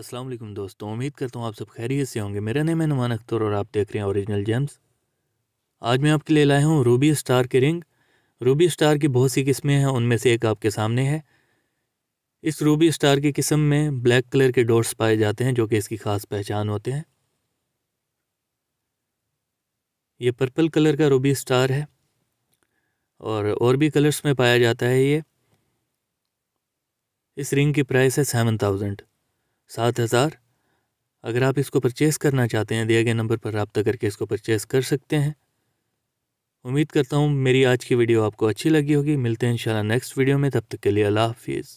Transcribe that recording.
अस्सलाम वालेकुम दोस्तों, उम्मीद करता हूँ आप सब खैरियत से होंगे। मेरा नाम है नुमान अख्तर और आप देख रहे हैं ओरिजिनल जेम्स। आज मैं आपके लिए लाया हूँ रूबी स्टार की रिंग। रूबी स्टार की बहुत सी किस्में हैं, उनमें से एक आपके सामने है। इस रूबी स्टार की किस्म में ब्लैक कलर के डॉट्स पाए जाते हैं जो कि इसकी ख़ास पहचान होते हैं। ये पर्पल कलर का रूबी स्टार है और भी कलर्स में पाया जाता है ये। इस रिंग की प्राइस है 7,000। अगर आप इसको परचेज़ करना चाहते हैं, दिए गए नंबर पर रब्ता करके इसको परचेज़ कर सकते हैं। उम्मीद करता हूँ मेरी आज की वीडियो आपको अच्छी लगी होगी। मिलते हैं इंशाल्लाह नेक्स्ट वीडियो में, तब तक के लिए अल्लाह हाफिज़।